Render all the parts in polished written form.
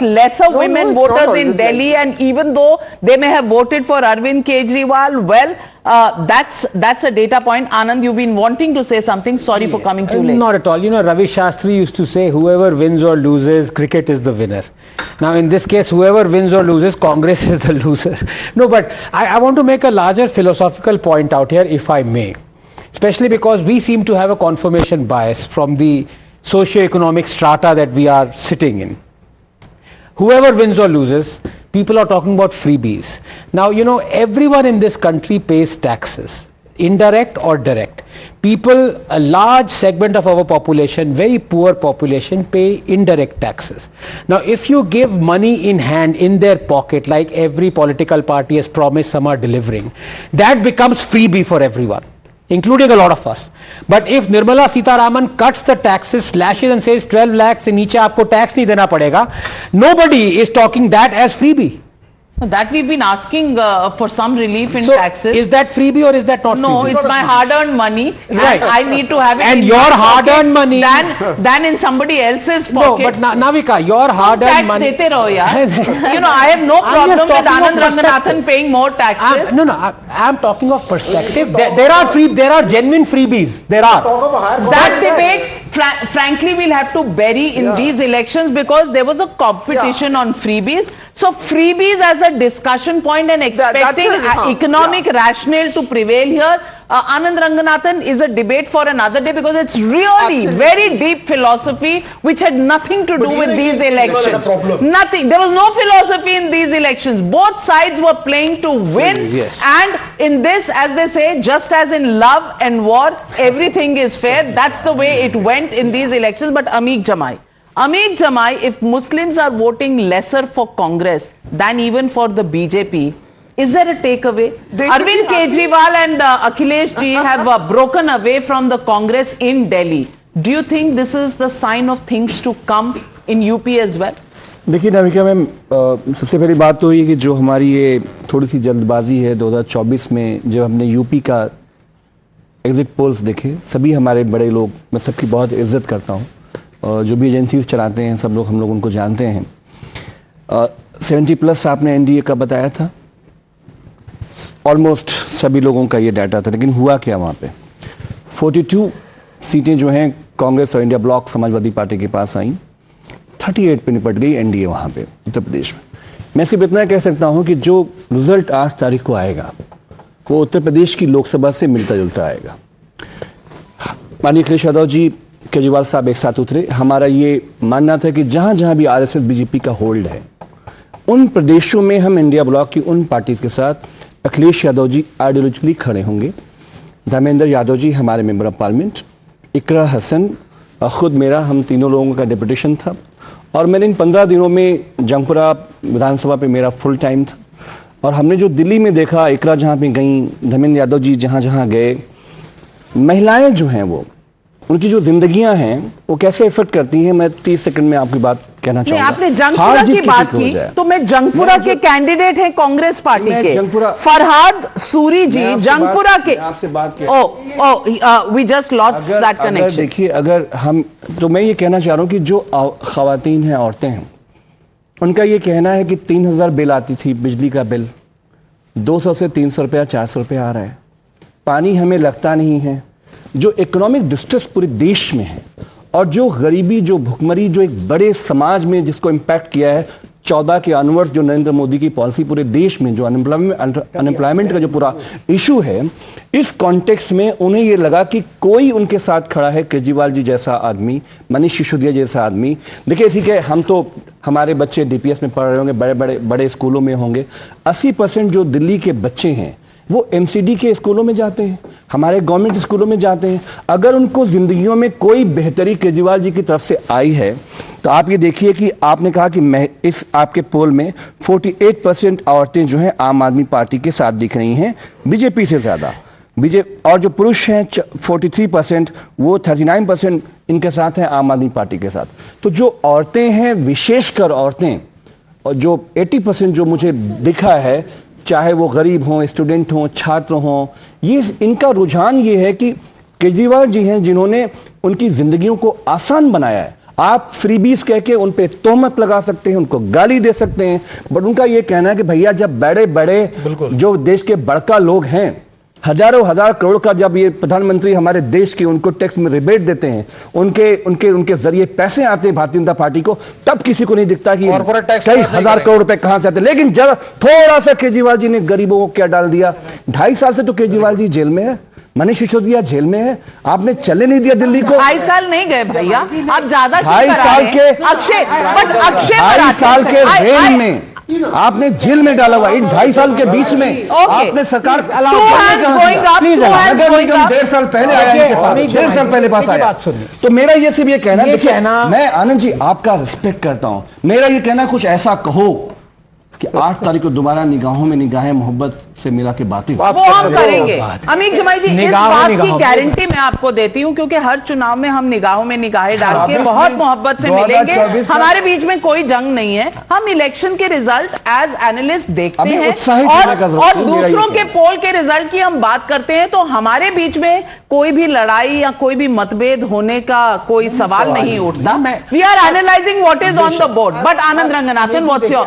much lesser women voters in Delhi, and even though they may have voted for Arvind Kejriwal, well, that's a data point. Anand, you've been wanting to say something. Sorry for coming too late. Not at all. You know, Ravi Shastri used to say, whoever wins or loses, cricket is the winner. Now, in this case, whoever wins or loses, Congress is the loser. No, but I want to make a larger philosophical point out here, if I may. Especially because we seem to have a confirmation bias from the socio-economic strata that we are sitting in. Whoever wins or loses, people are talking about freebies. Now, you know, everyone in this country pays taxes, indirect or direct. People, a large segment of our population, very poor population, pay indirect taxes. Now, if you give money in hand, in their pocket, like every political party has promised, some are delivering, that becomes freebie for everyone, including a lot of us. But if Nirmala Sitharaman cuts the taxes, slashes and says 12 lakhs se niche aapko tax nahi dena padega, nobody is talking that as freebie. That we've been asking for some relief in So taxes. is that freebie or is that not freebie? No, it's my hard-earned money. Right. And I need to have it And in your my hard-earned money- than in somebody else's No, pocket. but Navika, your hard-earned money. Tax dete raho yaar. You know, I have no I'm problem just with talking of Anand Ranganathan perspective. paying more taxes. I'm talking of perspective. There are genuine freebies. There are. That debate, frankly, we'll have to bury in these elections, because there was a competition on freebies. So freebies as a discussion point and expecting economic rationale to prevail here, Anand Ranganathan, is a debate for another day, because it's really very deep philosophy which had nothing to do with these elections. Nothing. There was no philosophy in these elections. Both sides were playing to win. Yes. And in this, as they say, just as in love and war, everything is fair. That's the way it went in these elections. But Ameek Jamai, if Muslims are voting lesser for Congress than even for the BJP, is there a takeaway? Arvind Kejriwal and Akhilesh ji have broken away from the Congress in Delhi. Do you think this is the sign of things to come in UP as well? देखिए Navika ma'am, सबसे पहली बात तो ये कि जो हमारी ये थोड़ी सी जल्दबाजी है 2024 में, जब हमने यूपी का एग्जिट पोल्स देखे, सभी हमारे बड़े लोग, मैं सबकी बहुत इज्जत करता हूँ, जो भी एजेंसीज चलाते हैं सब लोग, हम लोग उनको जानते हैं। 70+ आपने एनडीए का बताया था, ऑलमोस्ट सभी लोगों का ये डाटा था, लेकिन हुआ क्या वहाँ पे? 42 सीटें जो हैं कांग्रेस और इंडिया ब्लॉक समाजवादी पार्टी के पास आई, 38 पे निपट गई एनडीए वहाँ पे उत्तर प्रदेश में। मैं सिर्फ इतना कह सकता हूँ कि जो रिजल्ट 8 तारीख को आएगा वो उत्तर प्रदेश की लोकसभा से मिलता जुलता आएगा। माननीय अखिलेश यादव जी, केजरीवाल साहब एक साथ उतरे। हमारा ये मानना था कि जहाँ जहाँ भी आरएसएस बीजेपी का होल्ड है, उन प्रदेशों में हम इंडिया ब्लॉक की उन पार्टीज के साथ अखिलेश यादव जी आइडियोलॉजिकली खड़े होंगे। धर्मेंद्र यादव जी हमारे मेंबर ऑफ पार्लियामेंट, इकरा हसन, खुद मेरा, हम तीनों लोगों का डेपुटेशन था, और मैंने इन 15 दिनों में जंगपुरा विधानसभा पे मेरा फुल टाइम था। और हमने जो दिल्ली में देखा, इकरा जहाँ पे गई, धर्मेंद्र यादव जी जहाँ जहाँ गए, महिलाएं जो हैं वो, उनकी जो जिंदगियां हैं वो कैसे इफेक्ट करती हैं, मैं 30 सेकंड में आपकी बात कहना चाहूंगा। आपने जंगपुरा की बात की, तो मैं जंगपुरा के कैंडिडेट हैं कांग्रेस पार्टी के, फरहाद सूरी जी, जंगपुरा के। आपसे बात we just lost that connection. देखिए, अगर हम, तो मैं ये कहना चाह रहा हूँ कि जो खवातीन हैं, औरतें हैं, उनका ये कहना है कि 3000 बिल आती थी, बिजली का बिल 200 से 300 रुपया, 400 रुपया आ रहा है, पानी हमें लगता नहीं है। जो इकोनॉमिक डिस्ट्रेस पूरे देश में है, और जो गरीबी, जो भुखमरी, जो एक बड़े समाज में जिसको इम्पैक्ट किया है 14 के ऑनवर्ड्स, जो नरेंद्र मोदी की पॉलिसी पूरे देश में, जो अनएम्प्लॉयमेंट का जो पूरा इशू है, इस कॉन्टेक्स्ट में उन्हें ये लगा कि कोई उनके साथ खड़ा है, केजरीवाल जी जैसा आदमी, मनीष सिसोदिया जैसा आदमी। देखिए, ठीक है, हम तो, हमारे बच्चे डीपीएस में पढ़ रहे होंगे, बड़े स्कूलों में होंगे। 80% जो दिल्ली के बच्चे हैं वो एमसीडी के स्कूलों में जाते हैं, हमारे गवर्नमेंट स्कूलों में जाते हैं। अगर उनको जिंदगियों में कोई बेहतरी केजरीवाल जी की तरफ से आई है, तो आप ये देखिए कि आपने कहा कि इस आपके पोल में 48% औरतें जो हैं आम आदमी पार्टी के साथ दिख रही हैं, बीजेपी से ज्यादा। और जो पुरुष हैं 43%, वो 39% इनके साथ हैं आम आदमी पार्टी के साथ। तो जो औरतें हैं, विशेषकर औरतें, और जो 80% जो मुझे दिखा है, चाहे वो गरीब हों, स्टूडेंट हों, छात्र हों, ये इनका रुझान ये है कि केजरीवाल जी हैं जिन्होंने उनकी जिंदगियों को आसान बनाया है। आप फ्रीबीज कह के उन पे तोहमत लगा सकते हैं, उनको गाली दे सकते हैं, बट उनका ये कहना है कि भैया जब बड़े बड़े जो देश के बड़का लोग हैं, हजारों हजार करोड़ का जब ये प्रधानमंत्री हमारे देश के उनको टैक्स में रिबेट देते हैं, उनके जरिए पैसे आते हैं भारतीय जनता पार्टी को, तब किसी को नहीं दिखता कि कई हजार करोड़ रुपए कहां से आते हैं। लेकिन जब थोड़ा सा केजरीवाल जी ने गरीबों को क्या डाल दिया, 2.5 साल से तो केजरीवाल जी जेल में है, मनीष सिसोदिया जेल में है, आपने चले नहीं दिया दिल्ली को। 2.5 साल नहीं गए भैया, आप ज्यादा 2.5 साल के अक्षय 2.5 साल के रेल में आपने जेल में डाला हुआ, इन 2.5 साल के बीच में आपने सरकार नगर निगम 1.5 साल पहले आया, 1.5 साल पहले पास आया। तो मेरा ये सिर्फ ये कहना है, मैं आनंद जी आपका रिस्पेक्ट करता हूं, मेरा ये कहना कुछ ऐसा कहो कि 8 तारीख को दोबारा निगाहों में निगाहें मोहब्बत से मिला के बातें वो हम करेंगे। अमीर जमाई जी, इस बात की गारंटी मैं आपको देती हूं, क्योंकि हर चुनाव में हम निगाहों में निगाहें डाल के बहुत मोहब्बत से मिलेंगे। हमारे बीच में कोई जंग नहीं है, हम इलेक्शन के रिजल्ट एज एनालिस्ट देखते हैं और दूसरों के पोल के रिजल्ट की हम बात करते हैं, तो हमारे बीच में कोई भी लड़ाई या कोई भी मतभेद होने का कोई सवाल नहीं उठता। We are analysing what is on the board. But Anand Ranganathan, what's your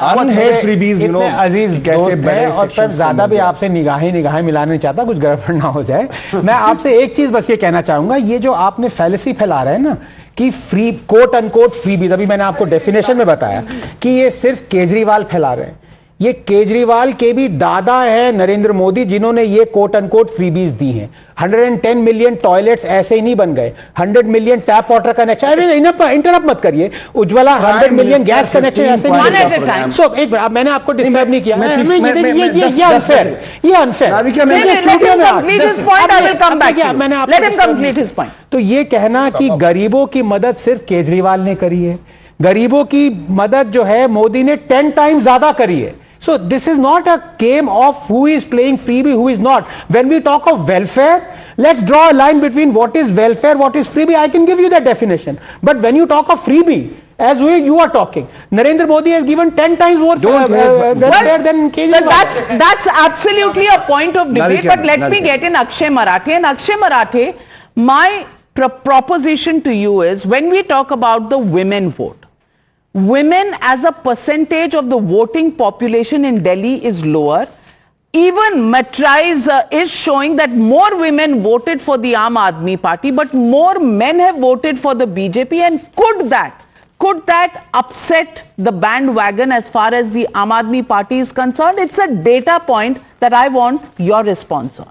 इतने अजीज दोस्त हैं और फिर ज्यादा भी आपसे निगाहें मिलाना नहीं चाहता, कुछ गड़बड़ ना हो जाए। मैं आपसे एक चीज बस ये कहना चाहूंगा, ये जो आपने फैलेसी फैला रहे हैं ना कि फ्री कोट अनकोट फ्रीबीज, अभी मैंने आपको डेफिनेशन में बताया कि ये सिर्फ केजरीवाल फैला रहे हैं। ये केजरीवाल के भी दादा है नरेंद्र मोदी, जिन्होंने ये कोट अनकोट फ्रीबीज दी हैं। 110 मिलियन टॉयलेट्स ऐसे ही नहीं बन गए, 100 million tap water connection, interrupt मत करिए, उज्ज्वला 100 मिलियन गैस कनेक्शन ऐसे नहीं। सो एक बार मैंने आपको डिस्टर्ब नहीं किया, ये अनफेयर। तो ये कहना कि गरीबों की मदद सिर्फ केजरीवाल ने करी है, गरीबों की मदद जो है मोदी ने 10 टाइम ज्यादा करी है। So this is not a game of who is playing freebie, who is not. When we talk of welfare, let's draw a line between what is welfare, what is freebie. I can give you that definition. But when you talk of freebie, as you are talking, Narendra Modi has given 10 times more welfare than Kejriwal. That's absolutely a point of debate. But let me get in Akshay Marathe. And Akshay Marathe, my proposition to you is, when we talk about the women vote, women as a percentage of the voting population in Delhi is lower. Even Metrize is showing that more women voted for the Aam Aadmi Party, but more men have voted for the BJP. And could that upset the bandwagon as far as the Aam Aadmi Party is concerned? It's a data point that I want your response on.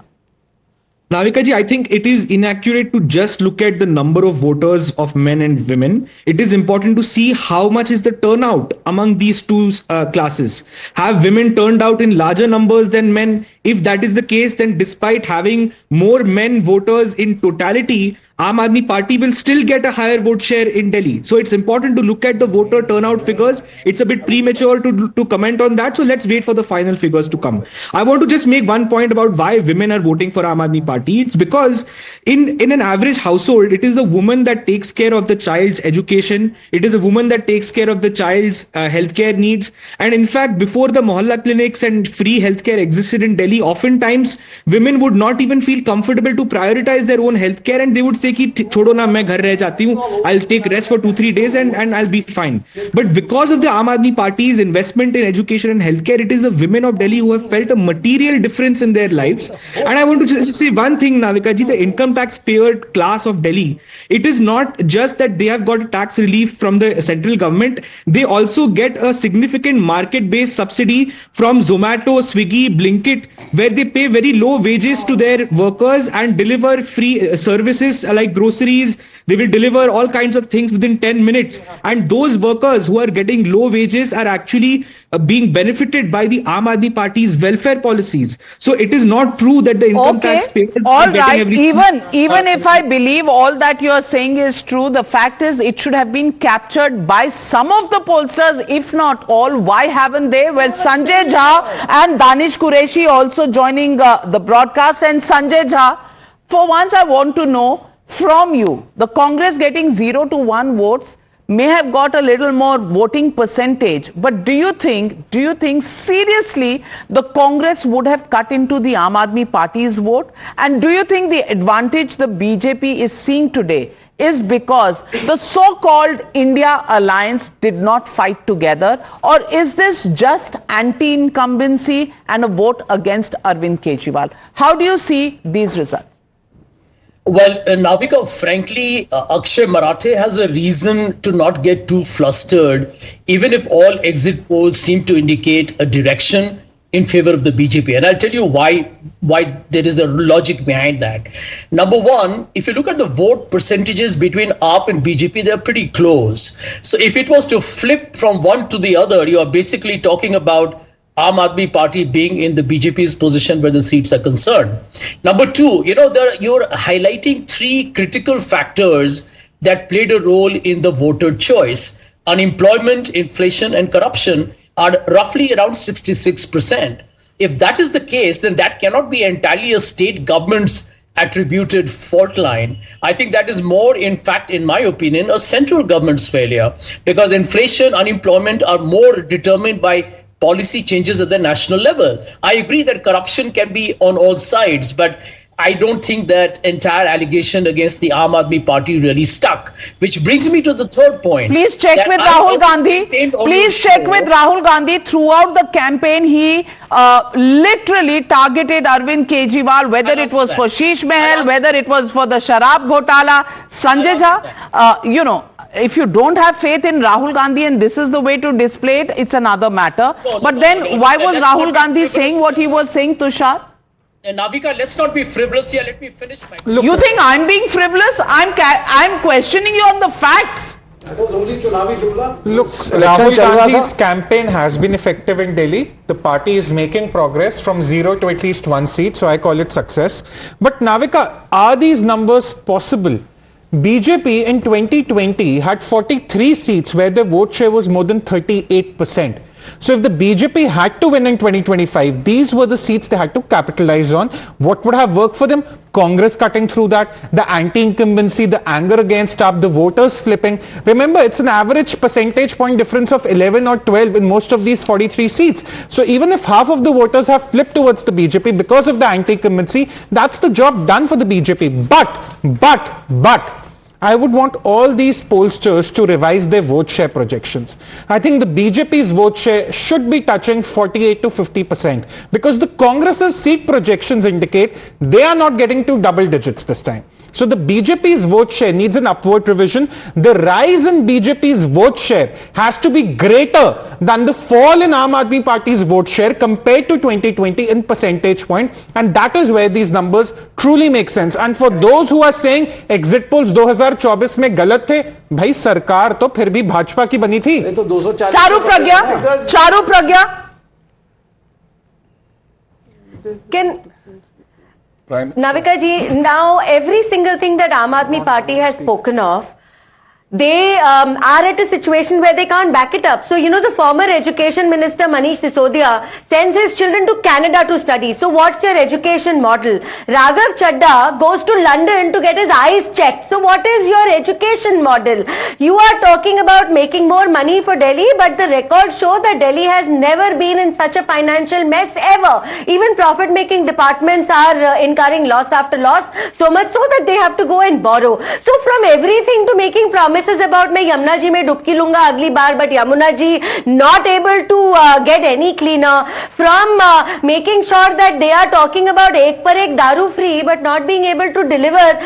Navika ji, I think it is inaccurate to just look at the number of voters of men and women. It is important to see how much is the turnout among these two classes. Have women turned out in larger numbers than men? If that is the case, then despite having more men voters in totality, Aam Aadmi Party will still get a higher vote share in Delhi. So it's important to look at the voter turnout figures. It's a bit premature to comment on that. So let's wait for the final figures to come. I want to just make one point about why women are voting for Aam Aadmi Party. It's because in an average household, it is the woman that takes care of the child's education. It is the woman that takes care of the child's healthcare needs. And in fact, before the mohalla clinics and free healthcare existed in Delhi, oftentimes women would not even feel comfortable to prioritize their own healthcare, and they would say कि छोड़ो ना, मैं घर रह जाती हूँ, I'll take rest for 2-3 days and I'll be fine. But because of the Aam Aadmi Party's investment in education and healthcare, it is the women of Delhi who have felt a material difference in their lives. And I want to just say one thing, Navika ji, the income tax payer class of Delhi, it is not just that they have got a tax relief from the central government, they also get a significant market-based subsidy from Zomato, Swiggy, Blinkit, where they pay very low wages to their workers and deliver free services like groceries. They will deliver all kinds of things within 10 minutes. And those workers who are getting low wages are actually being benefited by the Aam Aadmi Party's welfare policies. So it is not true that the income tax payers are getting everything. Even if I believe all that you are saying is true, the fact is it should have been captured by some of the pollsters, if not all. Why haven't they? Well, Sanjay Jha and Danish Qureshi also joining the broadcast. And Sanjay Jha, for once I want to know from you, the Congress getting 0 to 1 votes may have got a little more voting percentage, but do you think seriously the Congress would have cut into the Aam Aadmi Party's vote? And do you think the advantage the BJP is seeing today is because the so-called India alliance did not fight together, or is this just anti-incumbency and a vote against Arvind Kejriwal? How do you see these results? Well, Navika, frankly, Akshay Marathe has a reason to not get too flustered, even if all exit polls seem to indicate a direction in favor of the BJP. And I'll tell you why there is a logic behind that. Number one, if you look at the vote percentages between AAP and BJP, they're pretty close. So if it was to flip from one to the other, you are basically talking about Aam Aadmi Party being in the BJP's position where the seats are concerned. Number two, you're highlighting three critical factors that played a role in the voter choice. Unemployment, inflation, and corruption are roughly around 66%. If that is the case, then that cannot be entirely a state government's attributed fault line. I think that is more, in fact, in my opinion, a central government's failure, because inflation, unemployment are more determined by policy changes at the national level. I agree that corruption can be on all sides, but I don't think that entire allegation against the Aam Aadmi Party really stuck. Which brings me to the third point. Please check with Rahul Gandhi. Please check with Rahul Gandhi. Throughout the campaign, he literally targeted Arvind Kejriwal, whether it was for Sheesh Mahal, whether it was for the Sharab Ghotala, Sanjay Jha, if you don't have faith in Rahul Gandhi and this is the way to display it, it's another matter. But then why was Rahul Gandhi saying what he was saying, Tushar? Navika, let's not be frivolous here. Let me finish my... Look, you think I'm being frivolous? I'm questioning you on the facts. Look, Rahul Gandhi's campaign has been effective in Delhi. The party is making progress from 0 to at least 1 seat, so I call it success. But Navika, are these numbers possible? BJP in 2020 had 43 seats where their vote share was more than 38%. So if the BJP had to win in 2025, these were the seats they had to capitalize on. What would have worked for them? Congress cutting through that, the anti-incumbency, the anger against AAP, the voters flipping. Remember, it's an average percentage point difference of 11 or 12 in most of these 43 seats. So even if half of the voters have flipped towards the BJP because of the anti-incumbency, that's the job done for the BJP. But, I would want all these pollsters to revise their vote share projections. I think the BJP's vote share should be touching 48 to 50% because the Congress's seat projections indicate they are not getting to double digits this time. So the BJP's vote share needs an upward revision. The rise in BJP's vote share has to be greater than the fall in Aam Aadmi Party's vote share compared to 2020 in percentage point. And that is where these numbers truly make sense. And for those who are saying exit polls 2024 में गलत थे, भाई सरकार तो फिर भी भाजपा की बनी थी. चारू प्रज्ञा Navika ji, now every single thing that Aam Aadmi Party has spoken of, they are at a situation where they can't back it up. So, the former Education Minister Manish Sisodia sends his children to Canada to study. So, what's your education model? Raghav Chadha goes to London to get his eyes checked. So, what is your education model? You are talking about making more money for Delhi, but the records show that Delhi has never been in such a financial mess ever. Even profit-making departments are incurring loss after loss, so much so that they have to go and borrow. So, from everything to making promises about मैं यमुना जी में डुबकी लूंगा अगली बार, but Yamuna ji not able to get any cleaner, from making sure that they are talking about ek par ek daru free, but not being able to deliver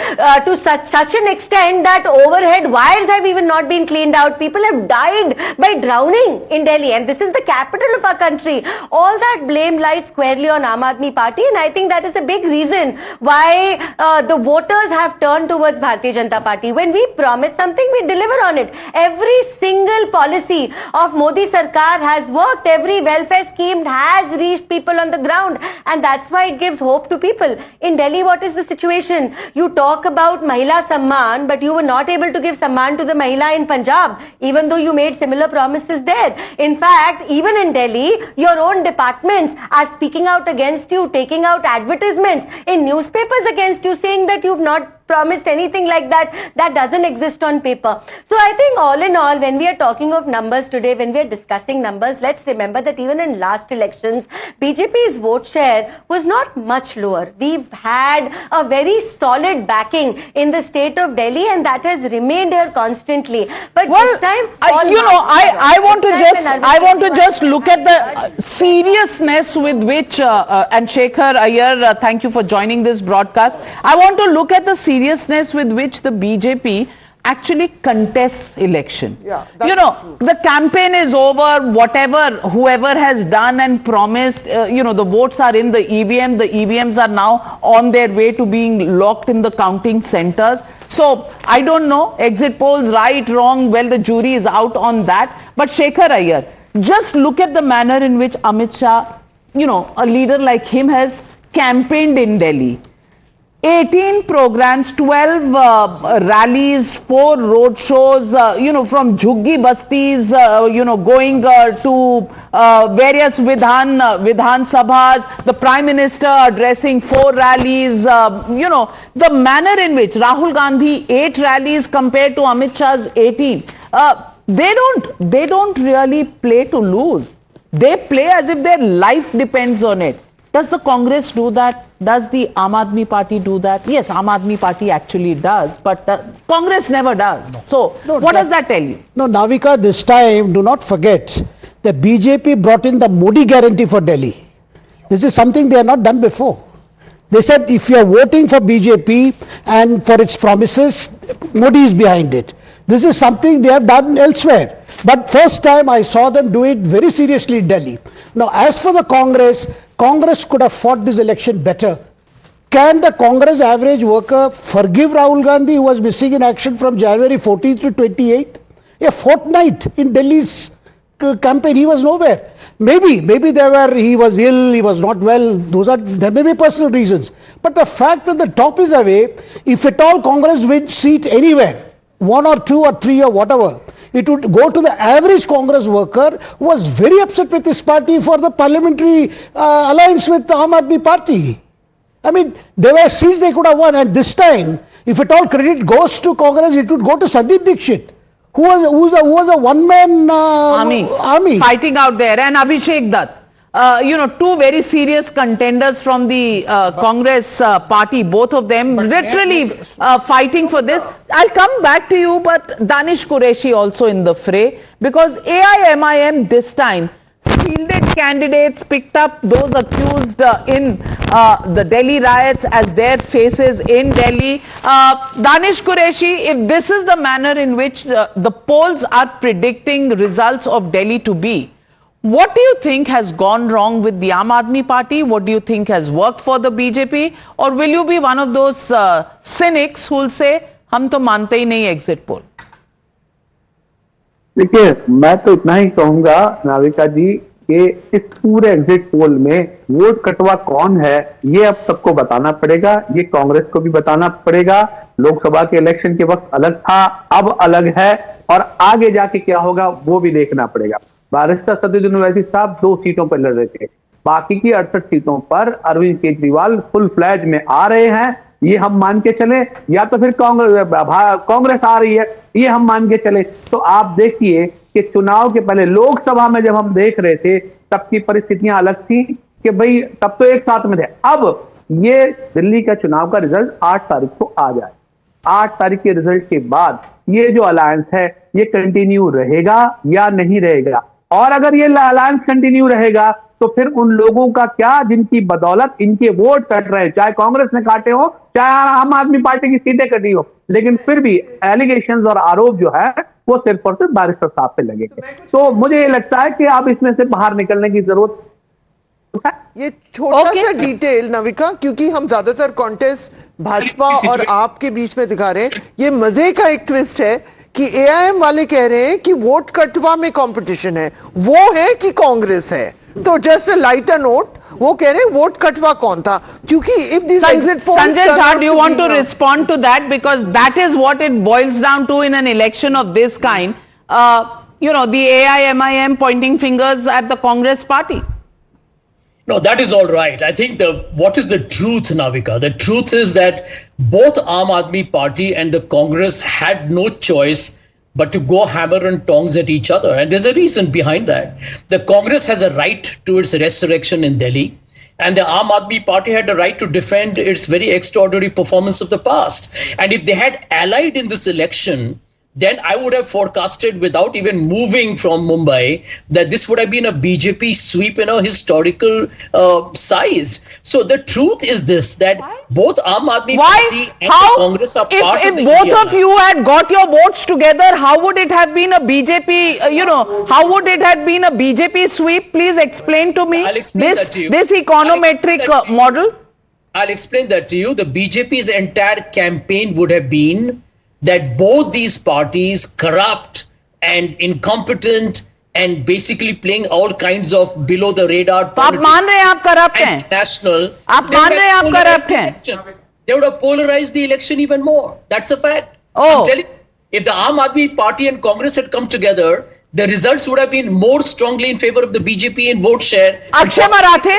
to such an extent that overhead wires have even not been cleaned out. People have died by drowning in Delhi, and this is the capital of our country. All that blame lies squarely on Aam Aadmi Party, and I think that is a big reason why the voters have turned towards Bharatiya Janata Party. When we promise something, we deliver on it. Every single policy of Modi Sarkar has worked. Every welfare scheme has reached people on the ground, and that's why it gives hope to people. In Delhi, what is the situation? You talk about Mahila Samman, but you were not able to give Samman to the Mahila in Punjab, even though you made similar promises there. In fact, even in Delhi, your own departments are speaking out against you, taking out advertisements in newspapers against you, saying that you've not promised anything like that. That doesn't exist on paper. So I think all in all, when we are talking of numbers today, when we are discussing numbers, let's remember that even in last elections, BJP's vote share was not much lower. We've had a very solid backing in the state of Delhi, and that has remained here constantly. But this time, I want to just look at the seriousness with which and Shekhar Iyer, thank you for joining this broadcast. I want to look at the seriousness with which the BJP actually contests election. Yeah, the campaign is over, whoever has done and promised, the votes are in the EVM. The EVMs are now on their way to being locked in the counting centers. So I don't know, exit polls, right, wrong, well, the jury is out on that. But Shekhar Iyer, just look at the manner in which Amit Shah, a leader like him has campaigned in Delhi. 18 programs, 12 rallies, 4 road shows, from Jhuggi Bastis, going to various Vidhan Sabhas, the Prime Minister addressing 4 rallies, the manner in which Rahul Gandhi 8 rallies compared to Amit Shah's 18. They don't really play to lose. They play as if their life depends on it. Does the Congress do that? Does the Aam Aadmi Party do that? Yes, Aam Aadmi Party actually does, but Congress never does. No. So, what does that tell you? No, Navika, this time, do not forget, the BJP brought in the Modi guarantee for Delhi. This is something they have not done before. They said if you are voting for BJP and for its promises, Modi is behind it. This is something they have done elsewhere. But first time I saw them do it very seriously in Delhi. Now, as for the Congress could have fought this election better. Can the Congress average worker forgive Rahul Gandhi, who was missing in action from January 14th to 28th? A fortnight in Delhi's campaign, he was nowhere. Maybe he was ill, he was not well. There may be personal reasons. But the fact that the top is away, if at all Congress wins seat anywhere, 1 or 2 or 3 or whatever, it would go to the average Congress worker who was very upset with his party for the parliamentary alliance with the Aam Aadmi Party. I mean, there were seats they could have won, and this time, if at all credit goes to Congress, it would go to Sandeep Dixit, who was a one-man army fighting out there, and Abhishek Dutt. 2 very serious contenders from the Congress party, both of them literally fighting for this. I'll come back to you, but Danish Qureshi also in the fray, because AIMIM this time fielded candidates, picked up those accused in the Delhi riots as their faces in Delhi. Danish Qureshi, if this is the manner in which the polls are predicting results of Delhi to be, what do you think has gone wrong with the Aam Aadmi Party? What do you think has worked for the BJP? Or will you be one of those cynics who will say, हम तो मानते ही नहीं exit poll? देखिए, मैं तो इतना ही कहूंगा नाविका जी कि इस पूरे एग्जिट पोल में वोट कटवा कौन है, ये अब सबको बताना पड़ेगा। ये कांग्रेस को भी बताना पड़ेगा। लोकसभा के इलेक्शन के वक्त अलग था, अब अलग है, और आगे जाके क्या होगा वो भी देखना पड़ेगा। बैरिस्टर सदुद्दीन ओवैसी साहब 2 सीटों पर लड़ रहे थे, बाकी की 68 सीटों पर अरविंद केजरीवाल फुल फ्लैज में आ रहे हैं, ये हम मान के चले, या तो फिर कांग्रेस आ रही है, ये हम मान के चले। तो आप देखिए कि चुनाव के पहले लोकसभा में जब हम देख रहे थे तब की परिस्थितियां अलग थी कि भाई तब तो एक साथ में थे। अब ये दिल्ली का चुनाव का रिजल्ट 8 तारीख को आ जाए, 8 तारीख के रिजल्ट के बाद ये जो अलायंस है ये कंटिन्यू रहेगा या नहीं रहेगा, और अगर ये अलायंस कंटिन्यू रहेगा तो फिर उन लोगों का क्या जिनकी बदौलत इनके वोट कट रहे हैं, चाहे कांग्रेस ने काटे हो चाहे आम आदमी पार्टी की सीटें कटी हो, लेकिन फिर भी एलिगेशंस और आरोप जो है वो सिर्फ और सिर्फ बैरिस्टर साहब पे लगेंगे। तो मुझे ये लगता है कि अब इसमें से बाहर निकलने की जरूरत है। ये छोटा सा डिटेल नविका, क्योंकि हम ज्यादातर कॉन्टेस्ट भाजपा और आप के बीच में दिखा रहे हैं, ये मजे का एक ट्विस्ट है कि एआईएम वाले कह रहे हैं कि वोट कटवा में कंपटीशन है, वो है कि कांग्रेस है। तो जस्ट लाइटर नोट, वो कह रहे हैं वोट कटवा कौन था, क्योंकि if this exit polls Sanjay Jha, do you want to respond to that, because that is what it boils down to in an election of this kind, the AIMIM pointing fingers at the Congress party. No, that is all right. I think what is the truth, Navika? The truth is that both Aam Aadmi Party and the Congress had no choice but to go hammer and tongs at each other. And there's a reason behind that. The Congress has a right to its resurrection in Delhi. And the Aam Aadmi Party had a right to defend its very extraordinary performance of the past. And if they had allied in this election, then I would have forecasted without even moving from Mumbai that this would have been a BJP sweep in a historical size. So the truth is this, that both Aam Aadmi Party and the Congress are part of the If both India of you had got your votes together, how would it have been a BJP, how would it have been a BJP sweep? Please explain to me I'll explain that to you. this econometric model. I'll explain that to you. The BJP's entire campaign would have been that both these parties, corrupt and incompetent and basically playing all kinds of below the radar तो आप मान रहे हैं आप corrupt हैं? and national. आप they मान would रहे हैं have आप polarized corrupt the हैं? election. They would have polarized the election even more. That's a fact. Oh. I'm telling you, if the Aam Aadmi Party and Congress had come together, the results would have been more strongly in favor of the BJP in vote share. Akshay Marathe